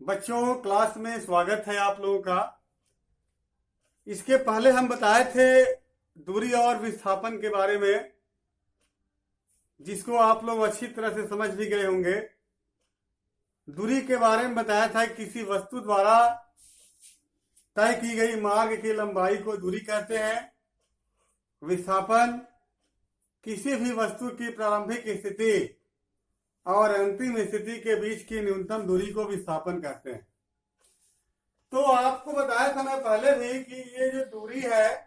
बच्चों, क्लास में स्वागत है आप लोगों का। इसके पहले हम बताए थे दूरी और विस्थापन के बारे में, जिसको आप लोग अच्छी तरह से समझ भी गए होंगे। दूरी के बारे में बताया था कि किसी वस्तु द्वारा तय की गई मार्ग की लंबाई को दूरी कहते हैं। विस्थापन किसी भी वस्तु की प्रारंभिक स्थिति और अंतिम स्थिति के बीच की न्यूनतम दूरी को विस्थापन कहते हैं। तो आपको बताया था मैं पहले भी कि ये जो दूरी है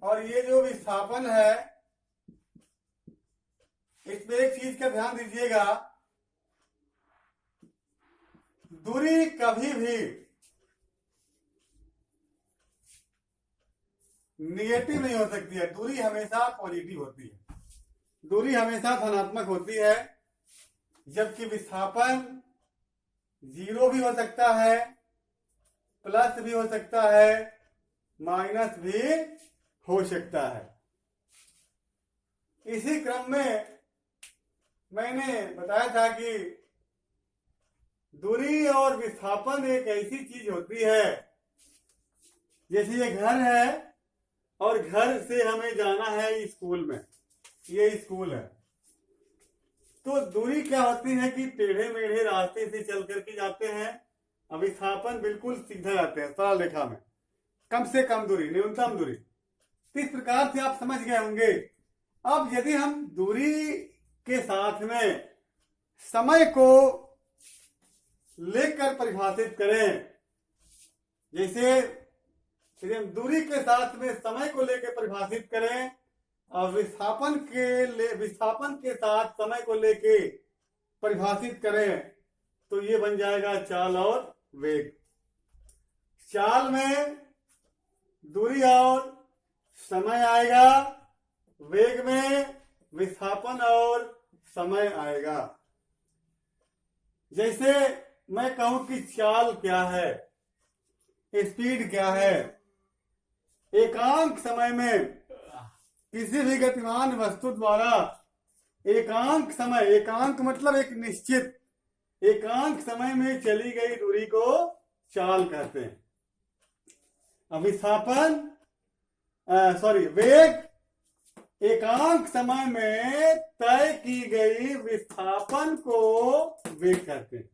और ये जो विस्थापन है, इसमें एक चीज का ध्यान दीजिएगा। दूरी कभी भी निगेटिव नहीं हो सकती है, दूरी हमेशा पॉजिटिव होती है, दूरी हमेशा धनात्मक होती है। जबकि विस्थापन जीरो भी हो सकता है, प्लस भी हो सकता है, माइनस भी हो सकता है। इसी क्रम में मैंने बताया था कि दूरी और विस्थापन एक ऐसी चीज होती है, जैसे ये घर है और घर से हमें जाना है स्कूल में, ये स्कूल है। तो दूरी क्या होती है कि टेढ़े मेढ़े रास्ते से चल करके जाते हैं, और विस्थापन बिल्कुल सीधा जाते हैं, सरल रेखा में, कम से कम दूरी, न्यूनतम दूरी। तो इस प्रकार से आप समझ गए होंगे। अब यदि हम दूरी के साथ में समय को लेकर परिभाषित करें, जैसे दूरी के साथ में समय को लेकर परिभाषित करें और विस्थापन के साथ समय को लेके परिभाषित करें, तो ये बन जाएगा चाल और वेग। चाल में दूरी और समय आएगा, वेग में विस्थापन और समय आएगा। जैसे मैं कहूं कि चाल क्या है, स्पीड क्या है। एकांक समय में किसी भी गतिमान वस्तु द्वारा एकांक समय, एकांक मतलब एक निश्चित एकांक समय में चली गई दूरी को चाल कहते हैं। अब वेग एकांक समय में तय की गई विस्थापन को वेग कहते हैं।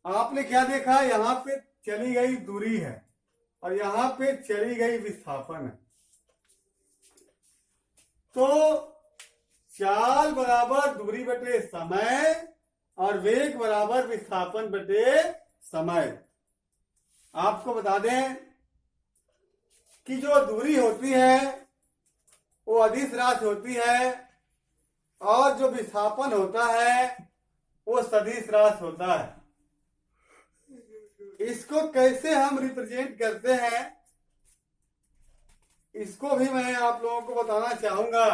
आपने क्या देखा, यहां पे चली गई दूरी है और यहां पे चली गई विस्थापन है। तो चाल बराबर दूरी बटे समय और वेग बराबर विस्थापन बटे समय। आपको बता दें कि जो दूरी होती है वो अदिश राशि होती है और जो विस्थापन होता है वो सदिश राशि होता है। इसको कैसे हम रिप्रेजेंट करते हैं, इसको भी मैं आप लोगों को बताना चाहूंगा।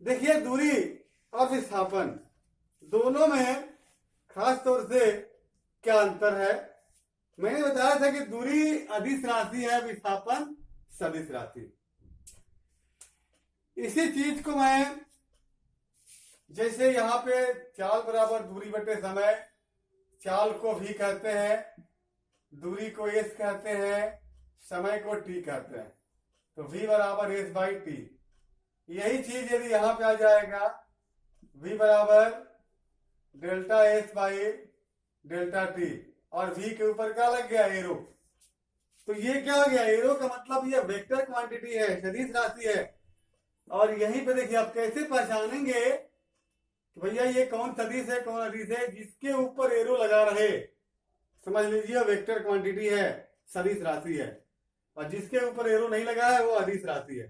देखिए, दूरी और विस्थापन दोनों में खास तौर से क्या अंतर है। मैंने बताया था कि दूरी अदिश राशि है, विस्थापन सदिश राशि। इसी चीज को मैं, जैसे यहाँ पे चाल बराबर दूरी बटे समय, चाल को भी कहते हैं, दूरी को एस कहते हैं, समय को टी कहते हैं। तो v बराबर एस बाई टी। यही चीज यदि यहां पे आ जाएगा, v बराबर delta S by delta T, और v के ऊपर क्या लग गया, एरो। तो ये क्या हो गया, एरो का मतलब ये वेक्टर क्वांटिटी है, सदिश राशि है। और यहीं पे देखिए आप कैसे पहचानेंगे कि भैया ये कौन सदिश है कौन अदिश है। जिसके ऊपर एरो लगा रहे, समझ लीजिए वेक्टर क्वांटिटी है, सदिश राशि है, और जिसके ऊपर एरो नहीं लगा है वो अदिश राशि है।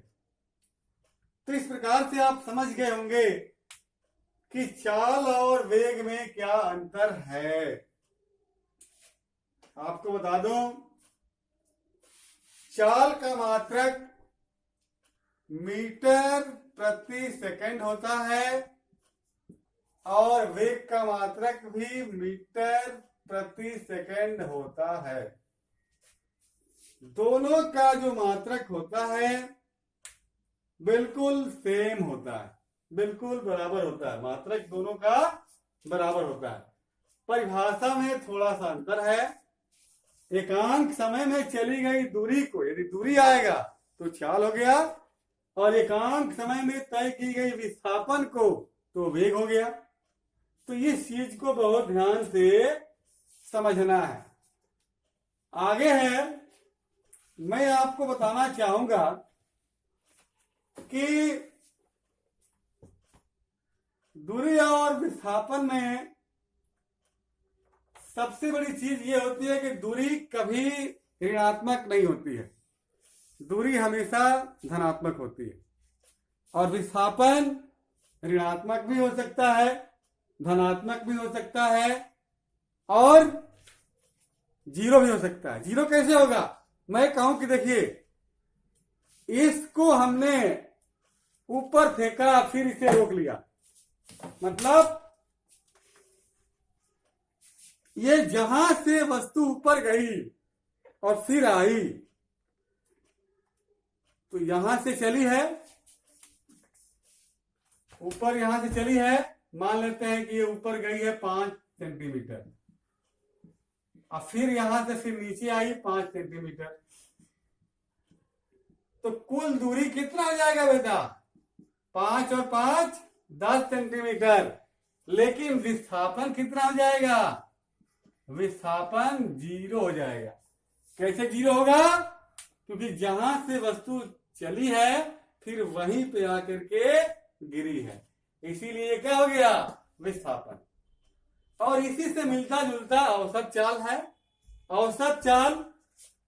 तो इस प्रकार से आप समझ गए होंगे कि चाल और वेग में क्या अंतर है। आपको बता दूं, चाल का मात्रक मीटर प्रति सेकंड होता है और वेग का मात्रक भी मीटर प्रति सेकंड होता है। दोनों का जो मात्रक होता है बिल्कुल सेम होता है, बिल्कुल बराबर होता है। मात्रक दोनों का बराबर होता है। परिभाषा में थोड़ा सा अंतर है। एकांक समय में चली गई दूरी को यदि दूरी आएगा तो चाल हो गया, और एकांक समय में तय की गई विस्थापन को तो वेग हो गया। तो इस चीज को बहुत ध्यान से समझना है। आगे है, मैं आपको बताना चाहूंगा कि दूरी और विस्थापन में सबसे बड़ी चीज ये होती है कि दूरी कभी ऋणात्मक नहीं होती है, दूरी हमेशा धनात्मक होती है। और विस्थापन ऋणात्मक भी हो सकता है, धनात्मक भी हो सकता है, और जीरो भी हो सकता है। जीरो कैसे होगा? मैं कहूं कि देखिए, इसको हमने ऊपर फेंका फिर इसे रोक लिया, मतलब ये जहां से वस्तु ऊपर गई और फिर आई, तो यहां से चली है ऊपर, यहां से चली है, मान लेते हैं कि ये ऊपर गई है 5 सेंटीमीटर, और फिर यहां से फिर नीचे आई 5 सेंटीमीटर। तो कुल दूरी कितना हो जाएगा बेटा? 5 और 5 10 सेंटीमीटर। लेकिन विस्थापन कितना हो जाएगा? विस्थापन 0 हो जाएगा। कैसे 0 होगा? क्योंकि जहां से वस्तु चली है फिर वहीं पे आकर के गिरी है, इसीलिए क्या हो गया? विस्थापन। और इसी से मिलता जुलता औसत चाल है। औसत चाल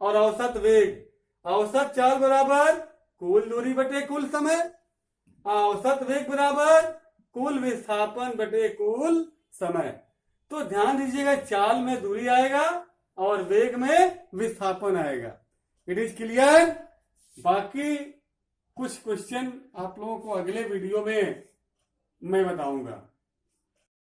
और औसत वेग। औसत चाल बराबर कुल दूरी बटे कुल समय, औसत वेग बराबर कुल विस्थापन बटे कुल समय। तो ध्यान दीजिएगा, चाल में दूरी आएगा और वेग में विस्थापन आएगा। It is clear. बाकी कुछ क्वेश्चन आप लोगों को अगले वीडियो में मैं बताऊंगा।